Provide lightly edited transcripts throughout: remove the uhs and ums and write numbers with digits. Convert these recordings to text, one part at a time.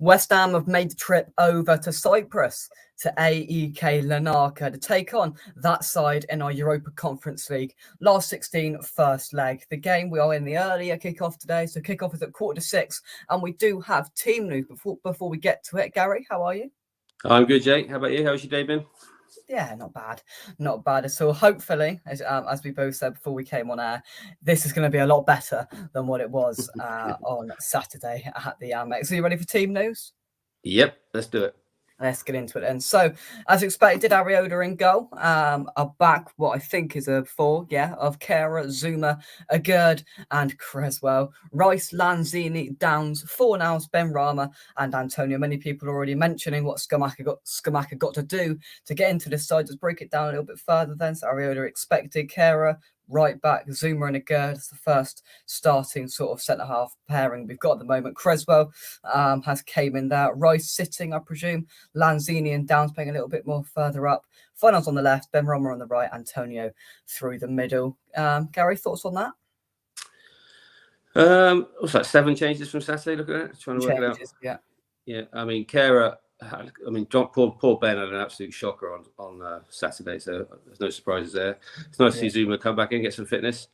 West Ham have made the trip over to Cyprus to AEK Larnaca to take on that side in our Europa Conference League. Last 16, first leg. The game, we are in the earlier kickoff today, so kickoff is at 5:45, and we do have team news before we get to it. Gary, how are you? I'm good, Jake. How about you? How's your day been? Yeah, not bad at all. Hopefully, as we both said before we came on air, this is going to be a lot better than what it was on Saturday at the Amex. Are you ready for team news? Yep, let's do it. Let's get into it then. So, as expected, Ariola in goal. Are back what I think is a four, of Kehrer, Zuma, Agurd, and Creswell. Rice, Lanzini, Downs, Fornals, Benrahma, and Antonio. Many people are already mentioning what Scamacca got to do to get into this side. Let's break it down a little bit further then. So Ariola expected Kehrer, right back, Zuma and Agurd is the first starting sort of centre-half pairing we've got at the moment. Creswell has came in there. Rice sitting, I presume. Lanzini and Downs playing a little bit more further up. Finals on the left, Benrahma on the right, Antonio through the middle. Gary, thoughts on that? What's that, 7 changes from Saturday? Look at that, trying to work it out. Yeah. I mean, Kehrer, poor Ben had an absolute shocker on Saturday, so there's no surprises there. It's nice to see Zuma come back in, get some fitness.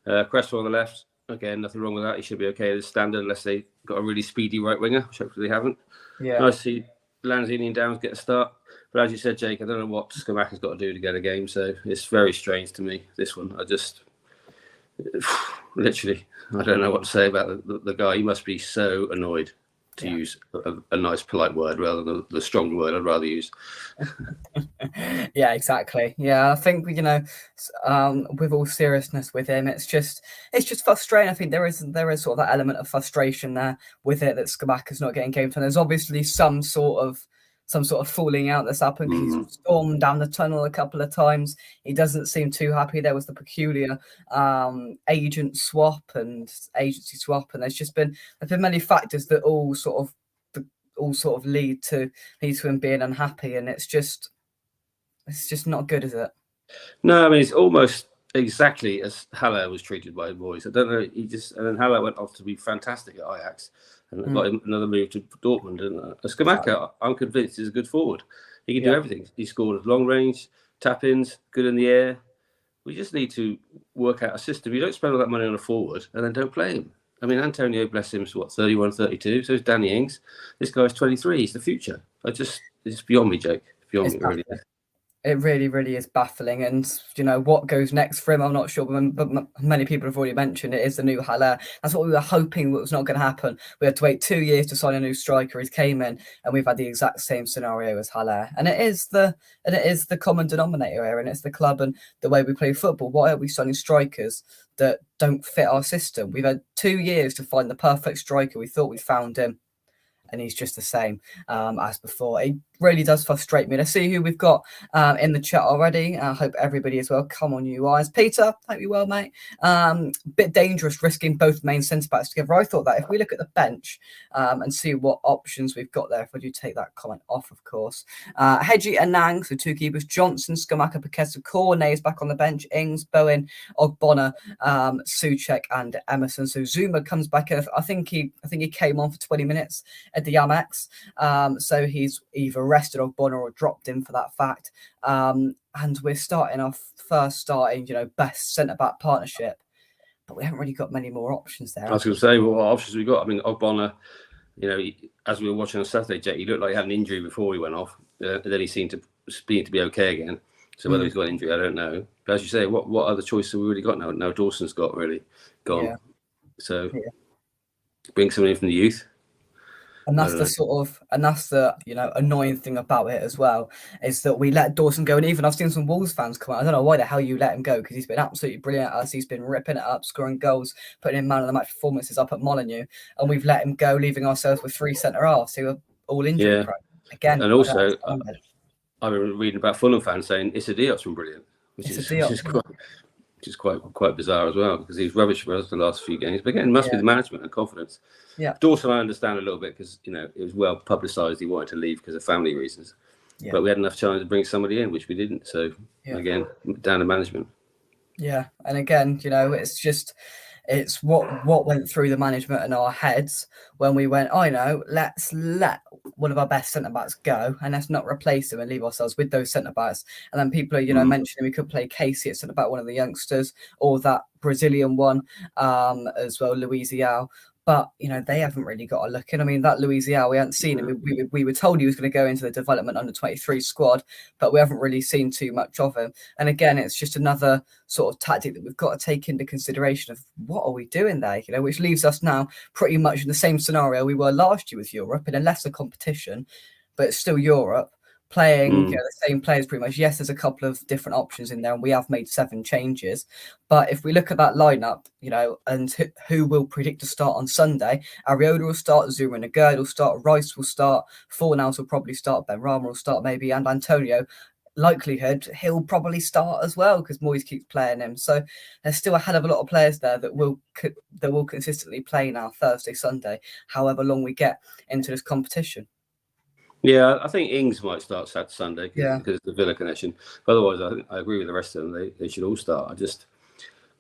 Cresswell on the left, again, nothing wrong with that. He should be okay as standard, unless they got a really speedy right winger, which hopefully they haven't. Yeah. Nice to see Lanzini and Downs get a start. But as you said, Jake, I don't know what Scamacca's got to do to get a game, so it's very strange to me, this one. I just, literally, I don't know what to say about the guy. He must be so annoyed, to use a nice, polite word rather than the strong word I'd rather use. Yeah, exactly. Yeah, I think, with all seriousness with him, it's just frustrating. I think there is sort of that element of frustration there with it, that Scamacca's not getting game time. There's obviously some sort of falling out that's happened. He's stormed down the tunnel a couple of times. He doesn't seem too happy. There was the peculiar agent swap and agency swap, and there's been many factors that all sort of lead to him being unhappy, and it's just not good, is it? No, I mean, it's almost exactly as Haller was treated by the boys. I don't know. And then Haller went off to be fantastic at Ajax and got him another move to Dortmund. And Scamacca, I'm convinced, is a good forward. He can do everything. He scored long range, tap-ins, good in the air. We just need to work out a system. You don't spend all that money on a forward and then don't play him. I mean, Antonio, bless him, is 31, 32. So is Danny Ings. This guy's 23. He's the future. It's beyond me, Jake. It's beyond me, really. It really, really is baffling. And, what goes next for him, I'm not sure. But many people have already mentioned it is the new Haller. That's what we were hoping was not going to happen. We had to wait 2 years to sign a new striker. He came in, and we've had the exact same scenario as Haller. And it is the common denominator here, and it's the club and the way we play football. Why are we signing strikers that don't fit our system? We've had 2 years to find the perfect striker. We thought we found him, and he's just the same as before. It really does frustrate me. Let's see who we've got in the chat already. I hope everybody is well. Come on, you guys. Peter, hope you're well, mate. Bit dangerous risking both main centre-backs together. I thought that if we look at the bench and see what options we've got there, if I do take that comment off, of course. Hedgie and Nang, so 2 keepers. Johnson, Scamacca, Paqueta, Cornet is back on the bench. Ings, Bowen, Ogbonna, Souček, and Emerson. So Zuma comes back in. I think he came on for 20 minutes at the Amex. So he's either rested Ogbonna or dropped in for that fact. And we're starting our first best centre-back partnership. But we haven't really got many more options there. I was going to say, what options we got? I mean, Ogbonna, as we were watching on Saturday, Jake, he looked like he had an injury before he went off. Then he seemed to be okay again. So whether he's got an injury, I don't know. But as you say, what other choice have we really got now? Now Dawson's got really gone. Yeah. So bring someone in from the youth. And that's the annoying thing about it as well, is that we let Dawson go. And even I've seen some Wolves fans come out. I don't know why the hell you let him go, because he's been absolutely brilliant at us. He's been ripping it up, scoring goals, putting in man of the match performances up at Molineux. And we've let him go, leaving ourselves with 3 centre-halves who are all injured. Yeah. Again. And also, I've been reading about Fulham fans saying Issa Diop's been brilliant, which is quite bizarre as well, because he's rubbish for us the last few games. But again, it must be the management and confidence. Yeah. Dawson, I understand a little bit, because it was well publicised he wanted to leave because of family reasons. Yeah. But we had enough time to bring somebody in, which we didn't. So again, down to management. Yeah, and again, it's It's what went through the management in our heads when we went, I know, let's let one of our best centre backs go and let's not replace them and leave ourselves with those centre backs. And then people are, mentioning we could play Casey at centre back, one of the youngsters, or that Brazilian one as well, Luiziao. But they haven't really got a look in. I mean, that Luiziao, we hadn't seen him. We were told he was going to go into the development under 23 squad, but we haven't really seen too much of him. And again, it's just another sort of tactic that we've got to take into consideration of what are we doing there, which leaves us now pretty much in the same scenario we were last year with Europe in a lesser competition, but it's still Europe. Playing the same players pretty much. Yes, there's a couple of different options in there, and we have made 7 changes. But if we look at that lineup, and who will predict to start on Sunday, Ariola will start, Zuma and Agerd will start, Rice will start, Fornals will probably start, Ben Rama will start maybe, and Antonio, likelihood he'll probably start as well because Moyes keeps playing him. So there's still a hell of a lot of players there that will consistently play now Thursday, Sunday, however long we get into this competition. Yeah, I think Ings might start Sunday because of the Villa connection. But otherwise, I agree with the rest of them. They should all start.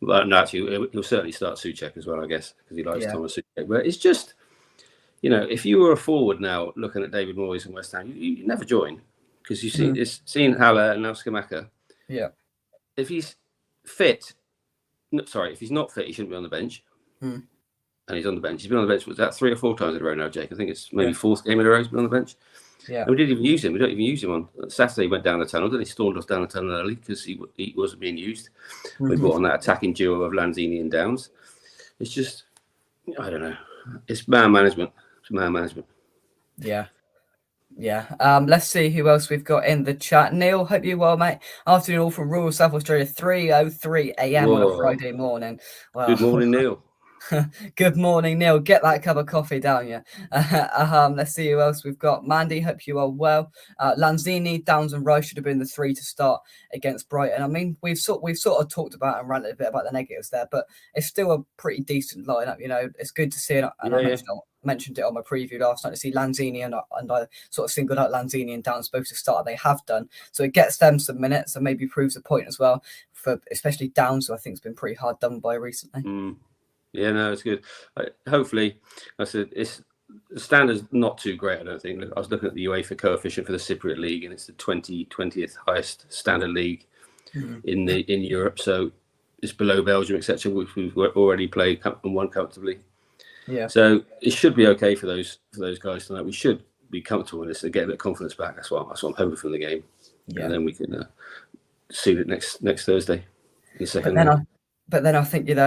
No, actually, he'll certainly start Souček as well, I guess, because he likes Thomas Souček. But it's just, if you were a forward now looking at David Moyes and West Ham, you never join because you've seen Haller and now Scamacca. Yeah. If he's fit, if he's not fit, he shouldn't be on the bench. And he's on the bench. He's been on the bench, was that 3 or 4 times in a row now, Jake? I think it's maybe 4th game in a row he's been on the bench. Yeah. And we didn't even use him. We don't even use him on Saturday. He went down the tunnel. Then he stormed us down the tunnel early because he wasn't being used. We brought on that attacking duo of Lanzini and Downs. It's just, I don't know. It's man management. It's man management. Yeah. Let's see who else we've got in the chat. Neil, hope you're well, mate. Afternoon all from rural South Australia, 3:03 a.m. on a Friday morning. Well, good morning, Neil. Good morning, Neil. Get that cup of coffee down, yeah. Let's see who else we've got. Mandy, hope you are well. Lanzini, Downs, and Rice should have been the 3 to start against Brighton. I mean, we've sort of talked about and ranted a bit about the negatives there, but it's still a pretty decent lineup. It's good to see it, and I mentioned it on my preview last night to see Lanzini and I sort of singled out Lanzini and Downs both to start. They have done, so it gets them some minutes and maybe proves a point as well for especially Downs, who I think has been pretty hard done by recently. Yeah, no, it's good. Hopefully, I said the standard's not too great. I don't think. I was looking at the UEFA coefficient for the Cypriot League, and it's the 20th highest standard league in Europe. So it's below Belgium, etc., which we've already played and won comfortably. Yeah. So it should be okay for those guys tonight. We should be comfortable in this and get a bit of confidence back. That's what I'm hoping from the game. Yeah. And then we can see it next Thursday in the second. But then I think if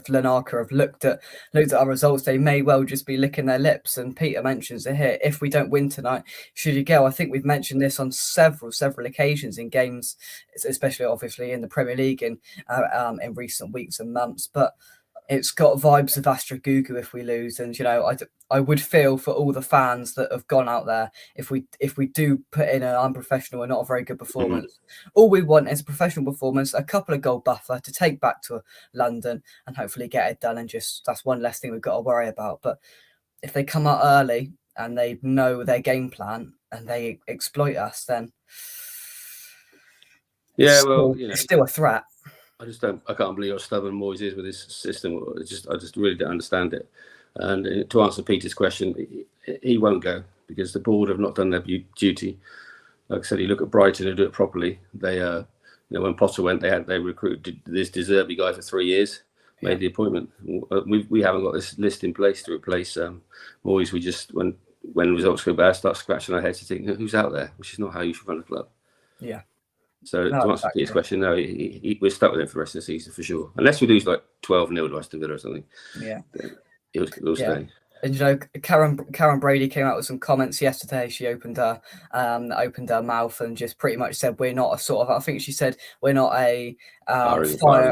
Larnaca have looked at our results, they may well just be licking their lips. And Peter mentions it here: if we don't win tonight, should you go? I think we've mentioned this on several occasions in games, especially obviously in the Premier League in recent weeks and months. But it's got vibes of Astra Gugu if we lose, and I would feel for all the fans that have gone out there if we do put in an unprofessional and not a very good performance. All we want is a professional performance, a couple of goal buffer to take back to London and hopefully get it done. And just that's one less thing we've got to worry about. But if they come out early and they know their game plan and they exploit us, then it's still a threat. I can't believe how stubborn Moyes is with his system. I just really don't understand it. And to answer Peter's question, he won't go because the board have not done their duty. Like I said, you look at Brighton and do it properly. They, when Potter went, they recruited this De Zerbi guy for 3 years, made the appointment. We haven't got this list in place to replace Moyes. We just, when results go bad, start scratching our heads to think, who's out there, which is not how you should run a club. Yeah. So to answer Peter's question, no, we're stuck with him for the rest of the season for sure. Unless we lose like 12-0 to Aston Villa or something. Yeah. He'll stay. And Karen Brady came out with some comments yesterday. She opened her mouth and just pretty much said we're not a sort of. I think she said we're not a fire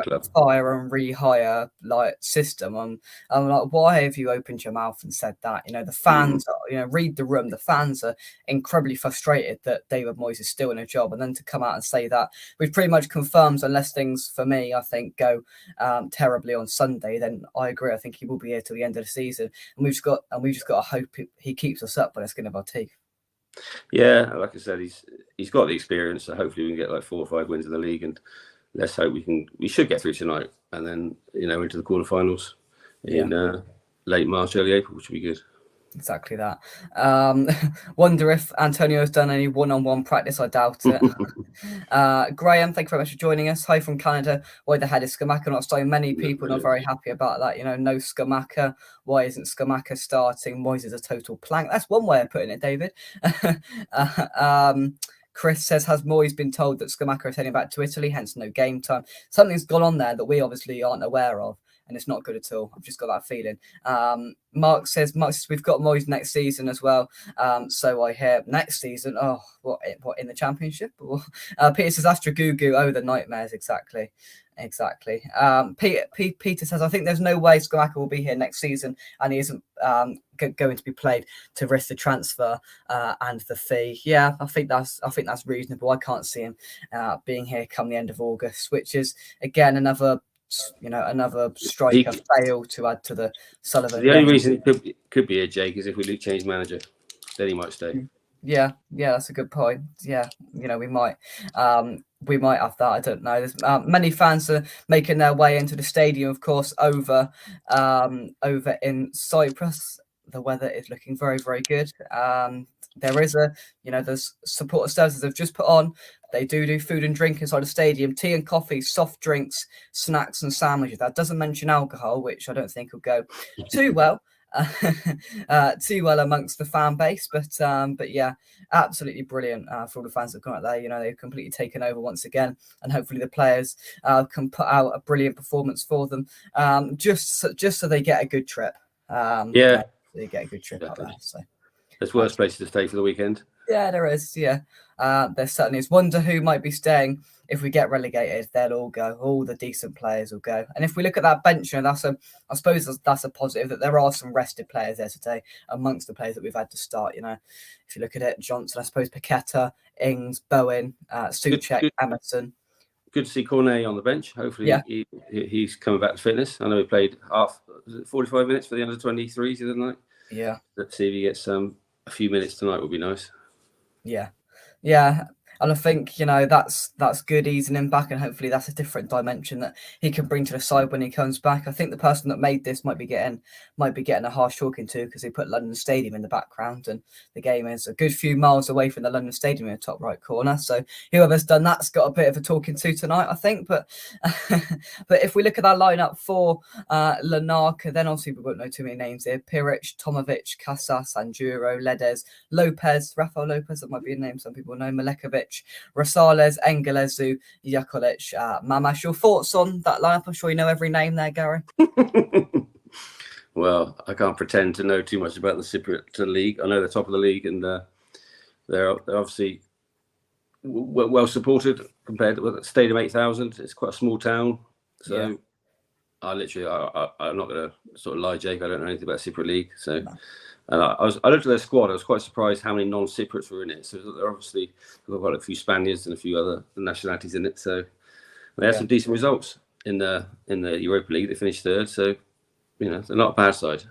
and rehire like system. I'm like, why have you opened your mouth and said that? The fans, read the room. The fans are incredibly frustrated that David Moyes is still in a job, and then to come out and say that, which pretty much confirms, unless things for me, I think, go terribly on Sunday, then I agree. I think he will be here till the end of the season, and we've just got to hope he keeps us up by the skin of our teeth. Yeah, like I said, he's got the experience, so hopefully we can get like 4 or 5 wins in the league and let's hope we should get through tonight, and then into the quarterfinals in late March, early April, which would be good. Exactly that. Wonder if Antonio's done any one-on-one practice. I doubt it. Graham, thank you very much for joining us. Hi from Canada. Why the hell is Scamacca not starting? Many people not very happy about that. No Scamacca. Why isn't Scamacca starting? Moyes is a total plank. That's one way of putting it, David. Chris says, has Moyes been told that Scamacca is heading back to Italy, hence no game time? Something's gone on there that we obviously aren't aware of, and it's not good at all. I've just got that feeling. Mark says, we've got Moyes next season as well. So I hear next season. Oh, what in the Championship? Peter says, Astra Gugu. Oh, the nightmares. Exactly. Peter says, I think there's no way Scamacca will be here next season, and he isn't going to be played to risk the transfer and the fee. Yeah, I think that's reasonable. I can't see him being here come the end of August, which is again another striker fail to add to the Sullivan. The only reason it could be a Jake is if we change manager, then he might stay. Yeah, that's a good point. Yeah, we might have that. I don't know. There's many fans are making their way into the stadium, of course, over in Cyprus. The weather is looking very, very good. There is there's supporter services have just put on. They do food and drink inside the stadium, tea and coffee, soft drinks, snacks and sandwiches. That doesn't mention alcohol, which I don't think will go too well. Amongst the fan base, but yeah, absolutely brilliant for all the fans that have gone out there. They've completely taken over once again, and hopefully the players can put out a brilliant performance for them, just so they get a good trip. They get a good trip out there. So there's worse places to stay for the weekend. Yeah, there is. Yeah, there certainly is. Wonder who might be staying if we get relegated. They'll all go. All the decent players will go. And if we look at that bench, I suppose that's a positive that there are some rested players there today amongst the players that we've had to start. If you look at it, Johnson, I suppose Paqueta, Ings, Bowen, Souček, Emerson. Good to see Cornet on the bench. Hopefully, he's coming back to fitness. I know he played 45 minutes for the under-23s the other night. Yeah. Let's see if he gets a few minutes tonight. Would be nice. Yeah. And I think, that's good easing him back, and hopefully that's a different dimension that he can bring to the side when he comes back. I think the person that made this might be getting a harsh talking to, because they put London Stadium in the background, and the game is a good few miles away from the London Stadium in the top right corner. So whoever's done that's got a bit of a talking to tonight, I think. But but if we look at that lineup for Larnaca, then obviously we won't know too many names here. Piric, Tomovic, Casas, Anduro, Ledes, Lopez, Rafael Lopez, that might be a name some people know, Milekovic, Rosales, Engelezu, Jakolic, Mamash. Your thoughts on that lineup? I'm sure you know every name there, Gary. Well, I can't pretend to know too much about the Cypriot league. I know they're top of the league, and they're obviously well supported compared to Stadium 8,000. It's quite a small town, so yeah. I'm not going to sort of lie, Jake. I don't know anything about Cypriot league, so. No. And I looked at their squad. I was quite surprised how many non-Cypriots were in it. So they're obviously got quite a few Spaniards and a few other nationalities in it. So they had some decent results in the Europa League. They finished third, so they're not a bad side.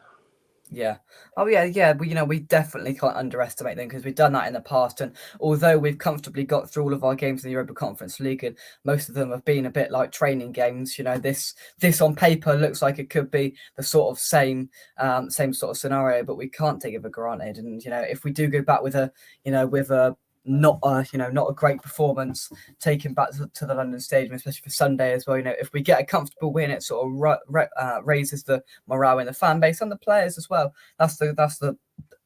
Yeah. Oh, yeah. But, we definitely can't underestimate them, because we've done that in the past. And although we've comfortably got through all of our games in the Europa Conference League, and most of them have been a bit like training games, this on paper looks like it could be the sort of same sort of scenario, but we can't take it for granted. And, if we do go back with a not a great performance taken back to the London Stadium, especially for Sunday as well. If we get a comfortable win, it sort of raises the morale in the fan base and the players as well. That's the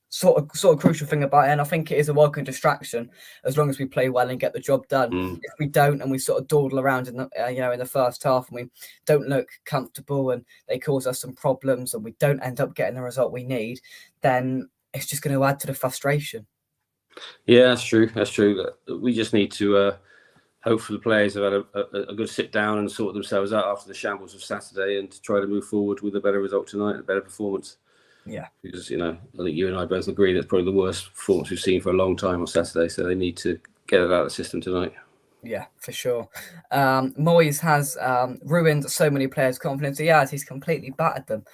sort of crucial thing about it. And I think it is a welcome distraction as long as we play well and get the job done. If we don't, and we sort of dawdle around in the in the first half, and we don't look comfortable, and they cause us some problems, and we don't end up getting the result we need, then it's just going to add to the frustration. Yeah, that's true. We just need to hope for the players have had a good sit down and sort themselves out after the shambles of Saturday, and to try to move forward with a better result tonight, a better performance. Yeah, because I think you and I both agree that's probably the worst performance we've seen for a long time on Saturday. So they need to get it out of the system tonight. Yeah, for sure. Moyes has ruined so many players' confidence. He's completely battered them.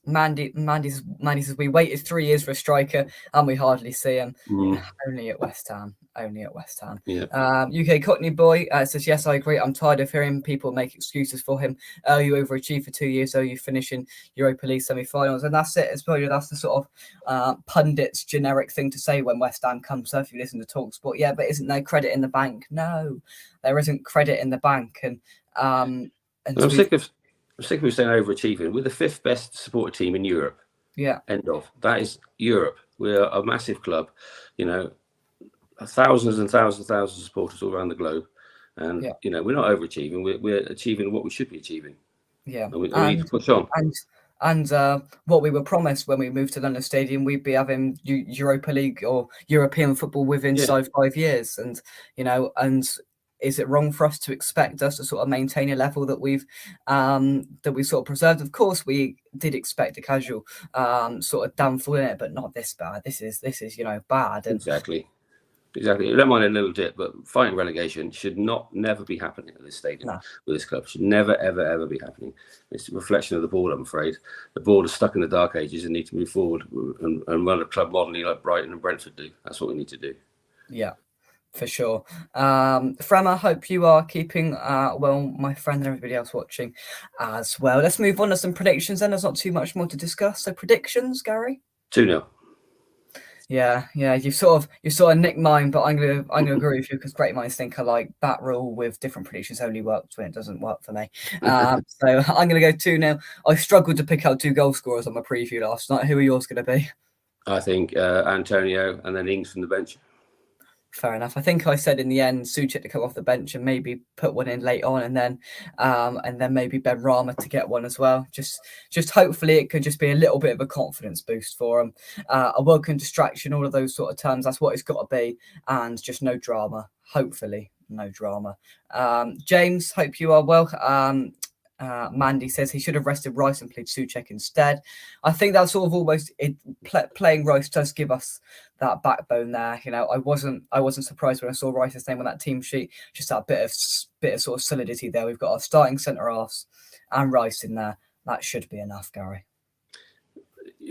Mandy says we waited 3 years for a striker and we hardly see him. Only at West Ham. only at West Ham. Yeah. UK Cockney Boy says, yes, I agree. I'm tired of hearing people make excuses for him. Oh, you overachieved for 2 years. Oh, you finish in Europa League semi-finals. And that's it as well. That's the sort of pundits generic thing to say when West Ham comes up. If you listen to TalkSport, yeah, but isn't there credit in the bank? No, there isn't credit in the bank. And I'm sick of saying overachieving. We're the 5th best supporter team in Europe. Yeah. End of. That is Europe. We're a massive club. Thousands and thousands of supporters all around the globe, and we're not overachieving. We're achieving what we should be achieving. Yeah, and we need to push on. And what we were promised when we moved to London Stadium, we'd be having Europa League or European football within 5 years, and and is it wrong for us to expect us to sort of maintain a level that we sort of preserved? Of course, we did expect a casual sort of downfall in it, but not this bad. This is bad. And Exactly. I don't mind a little dip, but fighting relegation should never be happening at this stadium with this club. Should never, ever, ever be happening. It's a reflection of the board, I'm afraid. The board is stuck in the dark ages and need to move forward and run a club modernly like Brighton and Brentford do. That's what we need to do. Yeah, for sure. Fram, I hope you are keeping well, my friend, and everybody else watching as well. Let's move on to some predictions then. There's not too much more to discuss. So predictions, Gary? 2-0. Yeah. You sort of nicked mine, but I'm gonna agree with you because great minds think alike. That rule with different predictions only works when it doesn't work for me. So I'm gonna go 2-0. I struggled to pick out 2 goal scorers on my preview last night. Who are yours going to be? I think Antonio and then Ings from the bench. Fair enough. I think I said in the end, Souček to come off the bench and maybe put one in late on, and then maybe Ben Rama to get one as well. Just hopefully it could just be a little bit of a confidence boost for him. A welcome distraction, all of those sort of terms. That's what it's got to be, and just no drama. Hopefully, no drama. James, hope you are well. Mandy says he should have rested Rice and played Souček instead. I think that's sort of almost it. Playing Rice does give us that backbone there. I wasn't surprised when I saw Rice's name on that team sheet. Just that bit of sort of solidity there. We've got our starting centre halves and Rice in there. That should be enough, Gary.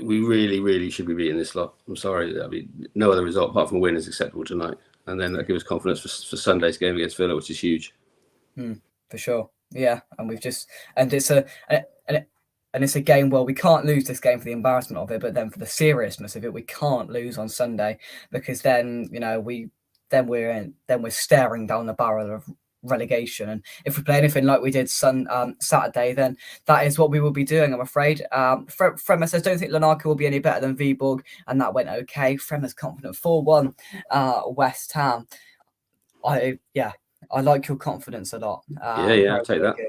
We really, really should be beating this lot. I'm sorry. I mean, no other result apart from a win is acceptable tonight, and then that gives us confidence for Sunday's game against Villa, which is huge. For sure. Yeah, and it's a game where we can't lose this game for the embarrassment of it, but then for the seriousness of it, we can't lose on Sunday because then we're staring down the barrel of relegation. And if we play anything like we did Saturday, then that is what we will be doing, I'm afraid. Frema says, don't think Larnaca will be any better than Viborg, and that went okay. Frema's confident 4-1 West Ham. I like your confidence a lot. I'll take that. Good.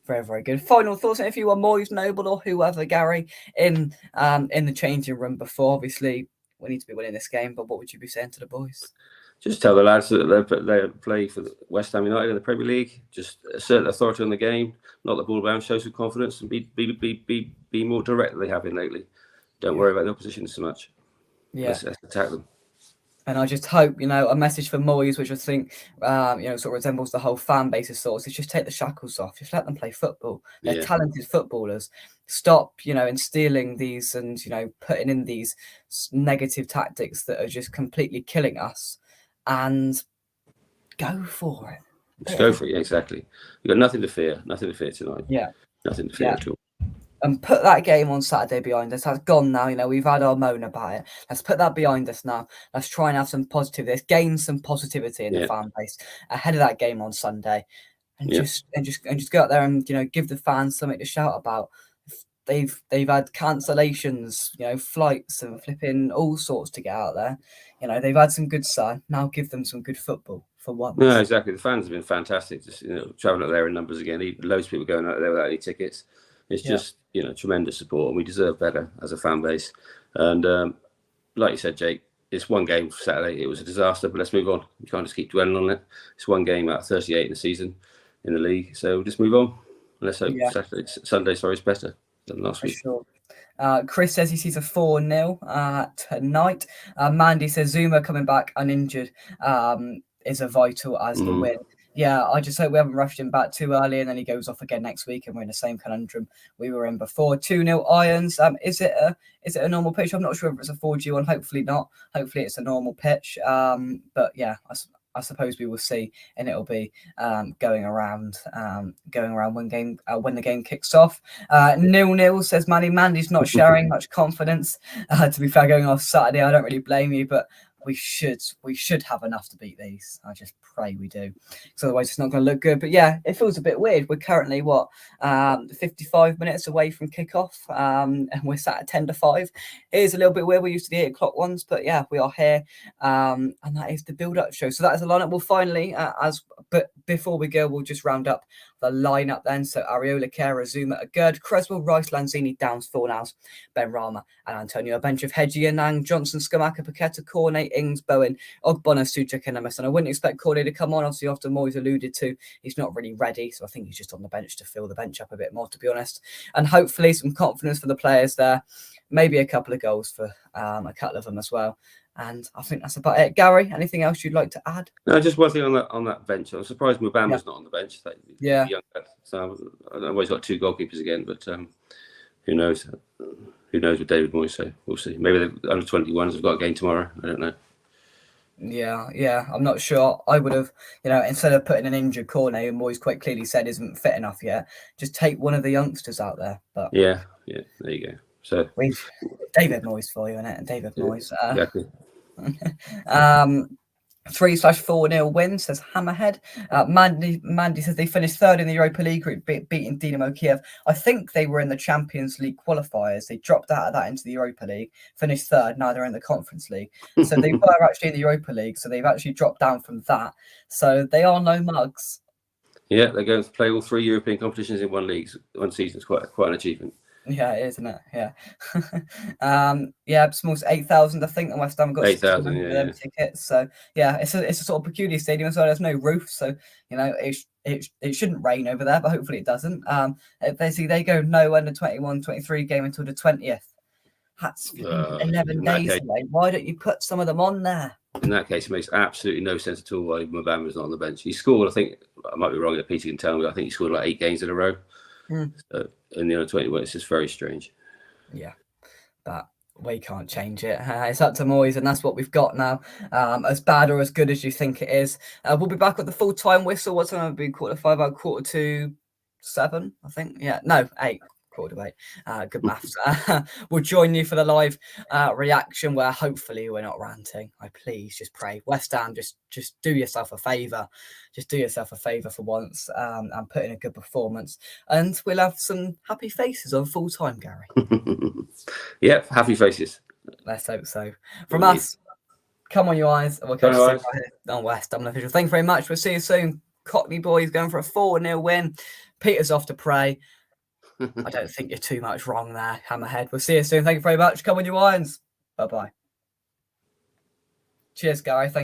Very, very good. Final thoughts, if you were Moyes, Noble, or whoever, Gary, in the changing room before. Obviously, we need to be winning this game, but what would you be saying to the boys? Just tell the lads that they play for West Ham United in the Premier League. Just assert authority on the game, not the ball bound, show some confidence, and be more direct than they have been lately. Don't worry about the opposition so much. Let's attack them. And I just hope, a message for Moyes, which I think, sort of resembles the whole fan base of sorts, is just take the shackles off. Just let them play football. They're talented footballers. Stop, instilling these and, putting in these negative tactics that are just completely killing us, and go for it. Just go for it. Exactly. You've got nothing to fear. Nothing to fear tonight. Yeah. Nothing to fear at all. And put that game on Saturday behind us. That's gone now. We've had our moan about it. Let's put that behind us now. Let's try and have some positivity. Let's gain some positivity in the fan base ahead of that game on Sunday, and just go out there and give the fans something to shout about. They've had cancellations, flights and flipping all sorts to get out there. They've had some good sun. Now give them some good football for once. No, exactly. The fans have been fantastic. Just traveling out there in numbers again. Loads of people going out there without any tickets. It's just tremendous support, and we deserve better as a fan base. And like you said, Jake, it's one game for Saturday. It was a disaster, but let's move on. You can't just keep dwelling on it. It's one game out of 38 in the season in the league, so we'll just move on. And let's hope Sunday is better than last week. Sure. Chris says he sees a 4-0 tonight. Mandy says Zuma coming back uninjured is a vital as the win. Yeah, I just hope we haven't rushed him back too early and then he goes off again next week and we're in the same conundrum we were in before. 2-0 Irons. Is it a normal pitch? I'm not sure if it's a 4G one. Hopefully not. Hopefully it's a normal pitch. But yeah, I suppose we will see, and it'll be going around when the game kicks off. 0-0 says Mandy. Mandy's not sharing much confidence. To be fair, going off Saturday, I don't really blame you, but we should have enough to beat these. I just pray we do, because otherwise it's not going to look good. But yeah, it feels a bit weird. We're currently 55 minutes away from kickoff, and we're sat at 10-5. It is a little bit weird. We're used to the 8 o'clock ones, but yeah, we are here, and that is the build-up show. So that is the lineup. We'll finally, but before we go, we'll just round up the lineup then. So Areola, Kera, Zuma, Agurd, Creswell, Rice, Lanzini, Downs, Thornhouse, Ben Rama, and Antonio. A bench of Hedgie, Anang, Johnson, Skamaka, Paqueta, Cornet, Ings, Bowen, Ogbonna, Suchek, and Emerson. I wouldn't expect Cornet to come on. Obviously, after Moyes alluded to, he's not really ready. So I think he's just on the bench to fill the bench up a bit more, to be honest. And hopefully some confidence for the players there. Maybe a couple of goals for a couple of them as well. And I think that's about it. Gary, anything else you'd like to add? No, just one thing on that bench. I was surprised Mubama's not on the bench. Yeah. So I know he's got 2 goalkeepers again, but who knows? Who knows with David Moyes? So we'll see. Maybe the under 21s have got a game tomorrow. I don't know. Yeah, I'm not sure. I would have, instead of putting an injured Cornet, who Moyes quite clearly said isn't fit enough yet, just take one of the youngsters out there. But yeah, there you go. So David Moyes for you, innit? David Moyes. Exactly. 3/4-0 win, says Hammerhead. Mandy says they finished 3rd in the Europa League group, beating Dynamo Kiev. I think they were in the Champions League qualifiers. They dropped out of that into the Europa League, finished 3rd. Now they're in the Conference League. So they were actually in the Europa League. So they've actually dropped down from that. So they are no mugs. Yeah, they're going to play all 3 European competitions in one season. It's quite an achievement. Yeah, it is, isn't it? Yeah. Smalls 8,000, I think, and West Ham got 8,000 tickets. So yeah, it's a sort of peculiar stadium as well. There's no roof, so it shouldn't rain over there, but hopefully it doesn't. They go no under 21, 23 game until the 20th. That's 11 days away. Why don't you put some of them on there? In that case, it makes absolutely no sense at all why Mubama's not on the bench. He scored, I think, I might be wrong, Peter can tell me, I think he scored like 8 games in a row. So in the under 21, it's just very strange. Yeah, but we can't change it. It's up to Moyes, and that's what we've got now. As bad or as good as you think it is. We'll be back with the full-time whistle. What time have we been? 5:45, about 6:45, I think. Yeah, no, 8. 8. Good maths. We'll join you for the live reaction, where hopefully we're not ranting. I please just pray. West Ham, just do yourself a favour. Just do yourself a favour for once, and put in a good performance. And we'll have some happy faces on full time, Gary. Yeah, happy faces. Let's hope so. From us, come on, you eyes. We'll catch you on West Ham official. Thank you very much. We'll see you soon. Cockney boys going for a 4-0 win. Peter's off to pray. I don't think you're too much wrong there, Hammerhead. We'll see you soon. Thank you very much. Come on, you irons. Bye-bye. Cheers, Gary. Thank